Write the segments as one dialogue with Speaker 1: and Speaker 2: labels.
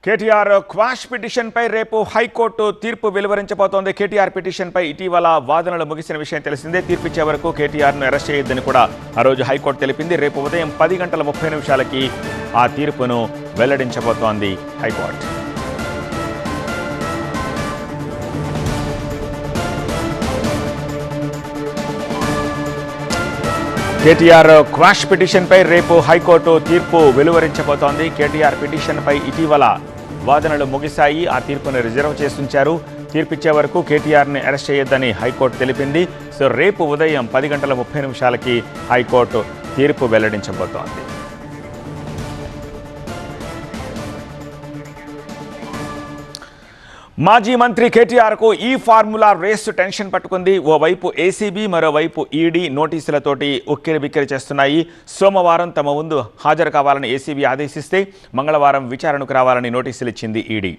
Speaker 1: KTR quash పిటిషన్పై రేపు high court తీర్పు వెలువరించబోతోంది. కేటీఆర్ పిటిషన్పై ఇటీవల వాదనలు ముగిసిన విషయం తెలిసిందే. తీర్పిచ్చే వరకు కేటీఆర్ను అరెస్ట్ చేయొద్దని కూడా ఆ రోజు హైకోర్టు తెలిపింది. రేపు ఉదయం 10:30 ఆ తీర్పును వెల్లడించబోతోంది హైకోర్టు. కేటీఆర్ క్వాష్ పిటిషన్పై రేపు హైకోర్టు తీర్పు వెలువరించబోతోంది. కేటీఆర్ పిటిషన్పై ఇటీవల వాదనలు ముగిశాయి. ఆ తీర్పును రిజర్వ్ చేసి ఉంచారు. తీర్పిచ్చే వరకు కేటీఆర్ని అరెస్ట్ చేయొద్దని హైకోర్టు తెలిపింది. సో రేపు ఉదయం 10:30 హైకోర్టు తీర్పు వెల్లడించబోతోంది. మాజీ మంత్రి కేటీఆర్కు ఈ ఫార్ములా రేసు టెన్షన్ పట్టుకుంది. ఓవైపు ఏసీబీ, మరోవైపు ఈడీ నోటీసులతోటి ఉక్కిరిబిక్కిరి చేస్తున్నాయి. సోమవారం తమ ముందు హాజరు కావాలని ఏసీబీ ఆదేశిస్తే మంగళవారం విచారణకు రావాలని నోటీసులు ఇచ్చింది ఈడీ.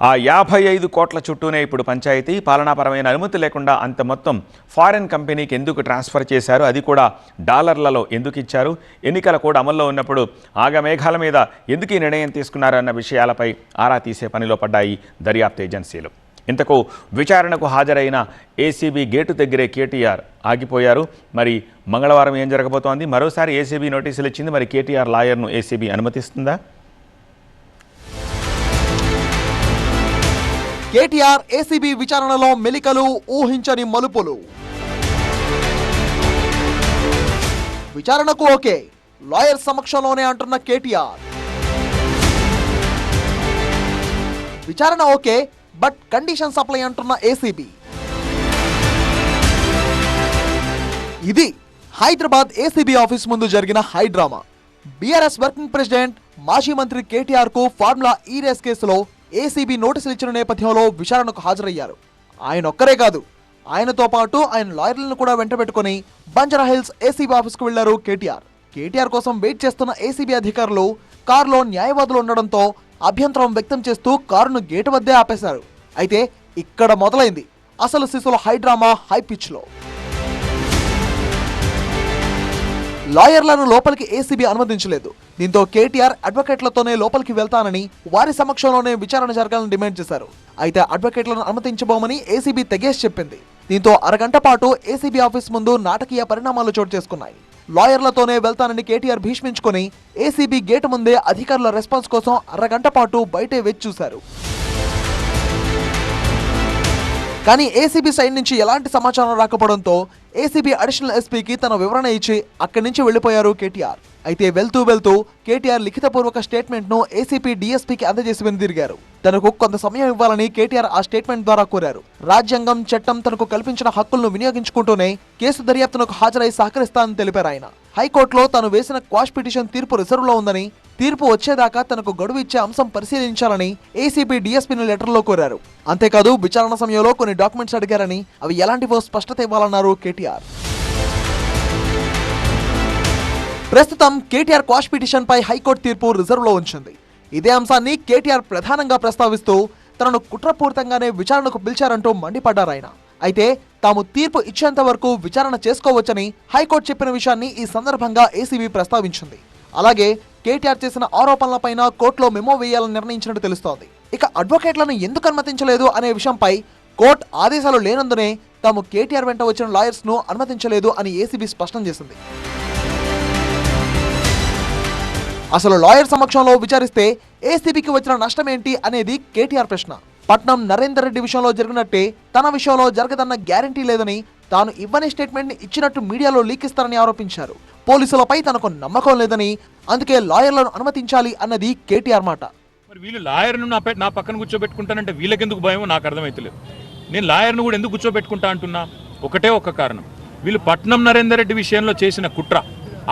Speaker 1: ఆ 55 కోట్ల చుట్టూనే ఇప్పుడు పంచాయతీ. పాలనాపరమైన అనుమతి లేకుండా అంత మొత్తం ఫారెన్ కంపెనీకి ఎందుకు ట్రాన్స్ఫర్ చేశారు, అది కూడా డాలర్లలో ఎందుకు ఇచ్చారు, ఎన్నికల కూడా అమల్లో ఉన్నప్పుడు ఆగమేఘాల మీద ఎందుకు ఈ నిర్ణయం తీసుకున్నారు అన్న విషయాలపై ఆరా తీసే పనిలో పడ్డాయి దర్యాప్తు ఏజెన్సీలు. ఇంతకు విచారణకు హాజరైన ఏసీబీ గేటు దగ్గరే కేటీఆర్ ఆగిపోయారు. మరి మంగళవారం ఏం జరగబోతోంది? మరోసారి ఏసీబీ నోటీసులు ఇచ్చింది. మరి కేటీఆర్ లాయర్ను ఏసీబీ అనుమతిస్తుందా?
Speaker 2: కేటీఆర్ ఏసీబీ విచారణలో మెలికలు, ఊహించని మలుపులు. విచారణకు ఓకే, లాయర్ సమక్షంలోనే అంటున్న కేటీఆర్. విచారణ ఓకే, బట్ కండిషన్స్ అప్లై అంటున్న ఏసీబీ. ఇది హైదరాబాద్ ఏసీబీ ఆఫీస్ ముందు జరిగిన high drama. BRS working president, మాజీ మంత్రి కేటీఆర్ కు ఫార్ములా ఈ రేస్ కేసులో ఏసీబీ నోటీసులు ఇచ్చిన నేపథ్యంలో విచారణకు హాజరయ్యారు. ఆయన ఒక్కరే కాదు, ఆయనతో పాటు ఆయన లాయర్లను కూడా వెంటబెట్టుకుని బంజారాహిల్స్ ఏసీబీ ఆఫీస్కు వెళ్లారు కేటీఆర్. కేటీఆర్ కోసం వెయిట్ చేస్తున్న ఏసీబీ అధికారులు కారులో న్యాయవాదులు ఉండడంతో అభ్యంతరం వ్యక్తం చేస్తూ కారును గేటు వద్దే ఆపేశారు. అయితే ఇక్కడ మొదలైంది అసలు సిసుల హై డ్రామా హై పిచ్ లో. లాయర్లను లోపలికి ఏసీబీ అనుమతించలేదు. దీంతో కేటీఆర్ అడ్వకేట్లతోనే లోపలికి వెళ్తానని, వారి సమక్షంలోనే విచారణ జరగాలని డిమాండ్ చేశారు. అయితే అడ్వకేట్లను అనుమతించబోమని ఏసీబీ తెగేసి చెప్పింది. దీంతో అరగంట పాటు ఏసీబీ ఆఫీస్ ముందు నాటకీయ పరిణామాలు చోటు చేసుకున్నాయి. లాయర్లతోనే వెళ్తానని కేటీఆర్ భీష్మించుకొని ఏసీబీ గేటు ముందే అధికారుల రెస్పాన్స్ కోసం అరగంట పాటు బయటే వేచి చూశారు. కానీ ఏసీబీ సైడ్ నుంచి ఎలాంటి సమాచారం రాకపోవడంతో ఏసీబీ అడిషనల్ ఎస్పీకి తన వివరణ ఇచ్చి అక్కడి నుంచి వెళ్లిపోయారు కేటీఆర్. అయితే వెళ్తూ కేటీఆర్ లిఖితపూర్వక స్టేట్మెంట్ ను ఏసీపీ డీఎస్పీకి అందజేసి వెనుదిరిగారు. తనకు కొంత సమయం ఇవ్వాలని కేటీఆర్ ఆ స్టేట్మెంట్ ద్వారా కోరారు. రాజ్యాంగం, చట్టం తనకు కల్పించిన హక్కులను వినియోగించుకుంటూనే కేసు దర్యాప్తునకు హాజరై సహకరిస్తానని తెలిపారు ఆయన. హైకోర్టులో తాను వేసిన క్వాష్ పిటిషన్ తీర్పు రిజర్వ్ లో ఉందని, తీర్పు వచ్చేదాకా తనకు గడువు ఇచ్చే అంశం పరిశీలించాలని ఏసీపీ డీఎస్పీని లెటర్లో కోరారు. అంతేకాదు విచారణ సమయంలో కొన్ని డాక్యుమెంట్స్ అడిగారని, అవి ఎలాంటివో స్పష్టత ఇవ్వాలన్నారు కేటీఆర్. ప్రస్తుతం కేటీఆర్ క్వాష్ పిటిషన్ పై హైకోర్టు తీర్పు రిజర్వ్ లో ఉంచింది. ఇదే అంశాన్ని కేటీఆర్ ప్రధానంగా ప్రస్తావిస్తూ తనను కుట్రపూరితంగానే విచారణకు పిలిచారంటూ మండిపడ్డారు ఆయన. అయితే తాము తీర్పు ఇచ్చేంత వరకు విచారణ చేసుకోవచ్చని హైకోర్టు చెప్పిన విషయాన్ని ఈ సందర్భంగా ఏసీబీ ప్రస్తావించింది. అలాగే కేటీఆర్ చేసిన ఆరోపణలపైన కోర్టులో మెమో వేయాలని నిర్ణయించినట్టు తెలుస్తోంది. ఇక అడ్వకేట్లను ఎందుకు అనుమతించలేదు అనే విషయంపై కోర్టు ఆదేశాలు లేనందునే తాము కేటీఆర్ వెంట వచ్చిన లాయర్స్ ను అనుమతించలేదు అని ఏసీబీ స్పష్టం చేసింది. అసలు లాయర్ సమక్షంలో విచారిస్తే ఏసీబీకి వచ్చిన నష్టం ఏంటి అనేది కేటీఆర్ ప్రశ్న. పట్నం నరేందర్ రెడ్డి విషయంలో జరిగినట్టే తన విషయంలో జరగదన్న గ్యారంటీ లేదని, తాను ఇవ్వని స్టేట్మెంట్ ని ఇచ్చినట్టు మీడియాలో లీక్ ఇస్తారని ఆరోపించారు. పోలీసులపై తనకు నమ్మకం లేదని, అందుకే లాయర్లను అనుమతించాలి అన్నది కేటీఆర్ మాట.
Speaker 3: మరి వీళ్ళు లాయర్ను నా పక్కన కూర్చోబెట్టుకుంటానంటే వీళ్ళకెందుకు భయమో నాకు అర్థమైతలేదు. నేను లాయర్ను కూడా ఎందుకు కూర్చోబెట్టుకుంటా అంటున్నా? ఒకటే ఒక కారణం, వీళ్ళు పట్నం నరేందర్ రెడ్డి విషయంలో చేసిన కుట్ర.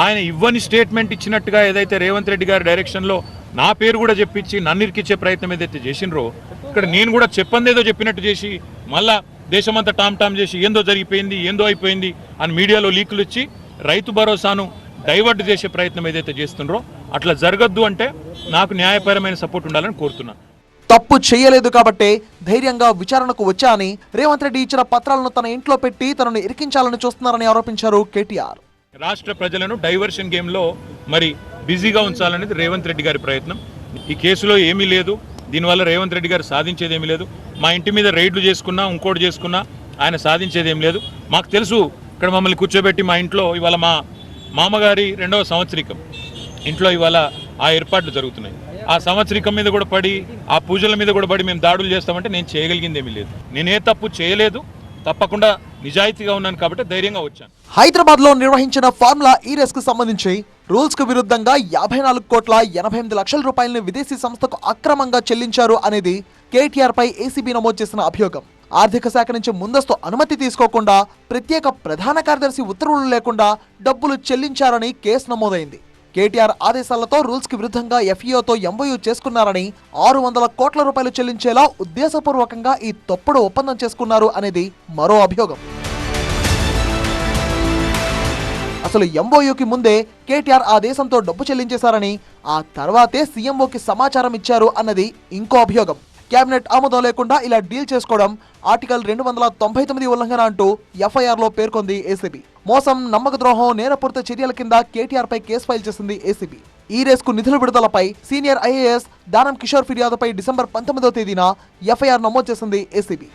Speaker 3: ఆయన ఇవ్వని స్టేట్మెంట్ ఇచ్చినట్టుగా ఏదైతే రేవంత్ రెడ్డి గారి డైరెక్షన్లో నా పేరు కూడా చెప్పించి నన్ను ఇరికిచ్చే ప్రయత్నం ఏదైతే చేసినరో, ఇక్కడ నేను కూడా చెప్పందేదో చెప్పినట్టు చేసి మళ్ళా దేశమంతా టామ్ చేసి ఏందో జరిగిపోయింది, ఏందో అయిపోయింది అని మీడియాలో లీకులు ఇచ్చి రైతు భరోసాను డైవర్ట్ చేసే ప్రయత్నం ఏదైతే చేస్తుండ్రో అట్లా జరగద్దు. అంటే నాకు న్యాయపరమైన సపోర్ట్ ఉండాలని కోరుతున్నాను.
Speaker 2: తప్పు చేయలేదు కాబట్టే ధైర్యంగా విచారణకు వచ్చా అని రేవంత్ రెడ్డి ఇచ్చిన పత్రాలను తన ఇంట్లో పెట్టి తనను ఇరికించాలని చూస్తున్నారని ఆరోపించారు కేటీఆర్.
Speaker 3: రాష్ట్ర ప్రజలను డైవర్షన్ గేమ్లో మరి బిజీగా ఉంచాలనేది రేవంత్ రెడ్డి గారి ప్రయత్నం. ఈ కేసులో ఏమీ లేదు, దీనివల్ల రేవంత్ రెడ్డి గారు సాధించేది ఏమీ లేదు. మా ఇంటి మీద రైడ్లు చేసుకున్నా ఇంకోటి చేసుకున్నా ఆయన సాధించేది ఏం లేదు. మాకు తెలుసు, ఇక్కడ మమ్మల్ని కూర్చోబెట్టి మా ఇంట్లో ఇవాళ మా మామగారి 2వ సంవత్సరికం ఇంట్లో ఇవాళ ఆ ఏర్పాట్లు జరుగుతున్నాయి. ఆ సంవత్సరికం మీద కూడా పడి, ఆ పూజల మీద కూడా పడి మేము దాడులు చేస్తామంటే నేను చేయగలిగింది ఏమీ లేదు. నేనే తప్పు చేయలేదు, తప్పకుండా నిజాయితీగా ఉన్నాను కాబట్టి ధైర్యంగా వచ్చాను.
Speaker 2: హైదరాబాద్ లో నిర్వహించిన ఫార్ములా ఈ రేస్ కు సంబంధించి రూల్స్ కు విరుద్ధంగా 54,88,00,000 రూపాయలను విదేశీ సంస్థకు అక్రమంగా చెల్లించారు అనేది కేటీఆర్ పై ఏసీబీ నమోదు చేసిన అభియోగం. ఆర్థిక శాఖ నుంచి ముందస్తు అనుమతి తీసుకోకుండా, ప్రత్యేక ప్రధాన కార్యదర్శి ఉత్తర్వులు లేకుండా డబ్బులు చెల్లించారని కేసు నమోదైంది. కేటీఆర్ ఆదేశాలతో రూల్స్ కి విరుద్ధంగా ఎఫ్ఈఓతో ఎంఓయూ చేసుకున్నారని, 600 కోట్ల రూపాయలు చెల్లించేలా ఉద్దేశపూర్వకంగా ఈ తప్పుడు ఒప్పందం చేసుకున్నారు అనేది మరో అభియోగం. అసలు ఎంఓయూకి ముందే కేటీఆర్ ఆ దేశంతో డబ్బు చెల్లించేశారని, ఆ తర్వాతే సీఎంఓకి సమాచారం ఇచ్చారు అన్నది ఇంకో అభియోగం. కేబినెట్ ఆమోదం లేకుండా ఇలా డీల్ చేసుకోవడం ఆర్టికల్ 299 ఉల్లంఘన అంటూ ఎఫ్ఐఆర్ లో పేర్కొంది ఏసీబీ. మోసం, నమ్మక ద్రోహం, నేరపూరిత చర్యల కింద కేటీఆర్ పై కేసు ఫైల్ చేసింది ఏసీబీ. ఈ రేస్ కు నిధుల విడుదలపై సీనియర్ ఐఏఎస్ దానం కిషోర్ ఫిర్యాదుపై డిసెంబర్ 19వ తేదీన ఎఫ్ఐఆర్ నమోదు చేసింది ఏసీబీ.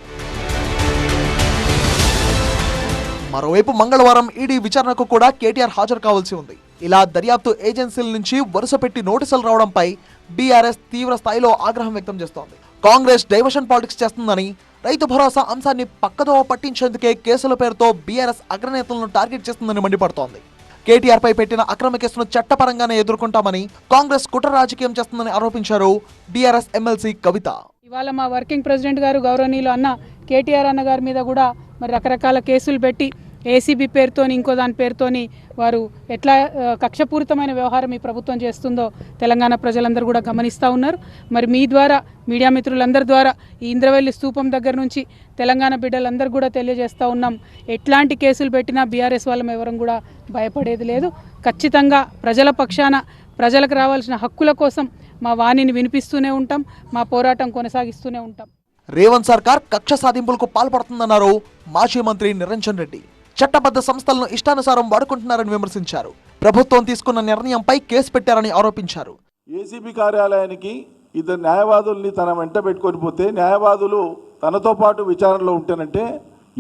Speaker 2: మరోవైపు మంగళవారం ఈడీ విచారణకు కూడా కేటీఆర్ హాజరు కావాల్సి ఉంది. ఇలా దర్యాప్తు ఏజెన్సీల నుంచి వరుస పెట్టి నోటీసులు రావడంపై బీఆర్ఎస్ తీవ్ర స్థాయిలో ఆగ్రహం వ్యక్తం చేస్తోంది. కాంగ్రెస్ డైవర్షన్ పాలిటిక్స్ చేస్తుందని, రైతు భరోసా అంశాన్ని పక్కదోవ పట్టించేందుకే కేసుల పేరుతో బీఆర్ఎస్ అగ్రనేతలను టార్గెట్ చేస్తుందని మండిపడుతోంది. కేటీఆర్ పై పెట్టిన అక్రమ కేసును చట్టపరంగానే ఎదుర్కొంటామని, కాంగ్రెస్ కుట్ర రాజకీయం చేస్తుందని ఆరోపించారు బీఆర్ఎస్ ఎమ్మెల్సీ కవిత.
Speaker 4: ఇవాళ మా వర్కింగ్ ప్రెసిడెంట్ గారు గౌరవనీయులు అన్న కేటీఆర్ అన్న గారి మీద కూడా మరి రకరకాల కేసులు పెట్టి ఏసీబీ పేరుతోని ఇంకో దాని పేరుతోని వారు ఎట్లా కక్షపూరితమైన వ్యవహారం ఈ ప్రభుత్వం చేస్తుందో తెలంగాణ ప్రజలందరూ కూడా గమనిస్తూ ఉన్నారు. మరి మీ ద్వారా, మీడియా మిత్రులందరి ద్వారా ఈ ఇంద్రవెల్లి స్తూపం దగ్గర నుంచి తెలంగాణ బిడ్డలందరూ కూడా తెలియజేస్తూ ఉన్నాం, ఎట్లాంటి కేసులు పెట్టినా బీఆర్ఎస్ వాళ్ళం ఎవరం కూడా భయపడేది లేదు. ఖచ్చితంగా ప్రజల పక్షాన, ప్రజలకు రావాల్సిన హక్కుల కోసం మా వాణిని వినిపిస్తూనే ఉంటాం, మా పోరాటం కొనసాగిస్తూనే ఉంటాం.
Speaker 2: రేవంత్ సర్కార్ కక్ష సాధింపులకు పాల్పడుతుందన్నారు మాజీ మంత్రి నిరంజన్ రెడ్డి. చట్టబద్ధ సంస్థలను ఇష్టానుసారం వాడుకుంటున్నారని విమర్శించారు. ప్రభుత్వం తీసుకున్న నిర్ణయంపై కేసు పెట్టారని ఆరోపించారు.
Speaker 5: ఏసీబీ కార్యాలయానికి 2 న్యాయవాదుల్ని తన వెంట పెట్టుకొని పోతే, న్యాయవాదులు తనతో పాటు విచారణలో ఉంటేనంటే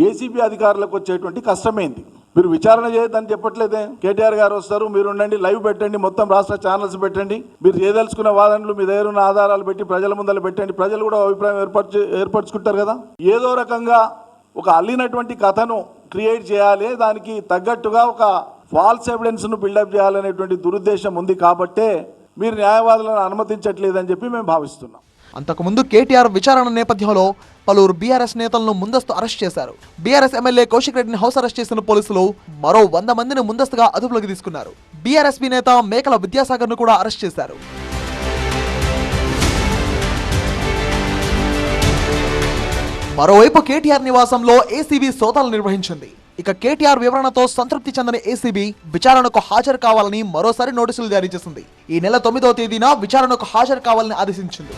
Speaker 5: ఏసీబీ అధికారులకు వచ్చేటువంటి కష్టమైంది. మీరు విచారణ చేయొద్దని చెప్పట్లేదే. కేటీఆర్ గారు వస్తారు, మీరు ఉండండి, లైవ్ పెట్టండి, మొత్తం రాష్ట్ర ఛానల్స్ పెట్టండి, మీరు చేయదలుచుకున్న వాదనలు మీ దగ్గర ఉన్న ఆధారాలు పెట్టి ప్రజల ముందర పెట్టండి, ప్రజలు కూడా అభిప్రాయం ఏర్పరచుకుంటారు కదా. ఏదో రకంగా ఒక అల్లినటువంటి కథను క్రియేట్ చేయాలి, దానికి తగ్గట్టుగా ఒక ఫాల్స్ ఎవిడెన్స్ను బిల్డప్ చేయాలనేటువంటి దురుద్దేశం ఉంది కాబట్టే మీరు న్యాయవాదులను అనుమతించట్లేదని చెప్పి మేము భావిస్తున్నాం.
Speaker 2: అంతకుముందు కేటీఆర్ విచారణ నేపథ్యంలో పలువురు బీఆర్ఎస్ నేతలను ముందస్తు అరెస్ట్ చేశారు. బీఆర్ఎస్ ఎమ్మెల్యే కౌశిక్ రెడ్డిని హౌస్ అరెస్ట్ చేసిన పోలీసులు మరో 100 మందిని ముందస్తుగా అదుపులోకి తీసుకున్నారు. బీఆర్ఎస్పీ నేత మేకల విద్యాసాగర్ ను కూడా అరెస్ట్ చేశారు. మరోవైపు కేటీఆర్ నివాసంలో ఏసీబీ సోదాలు నిర్వహించింది. ఇక కేటీఆర్ వివరణతో సంతృప్తి చెందని ఏసీబీ విచారణకు హాజరు కావాలని మరోసారి నోటీసులు జారీ చేసింది. ఈ నెల 9వ తేదీన విచారణకు హాజరు కావాలని ఆదేశించింది.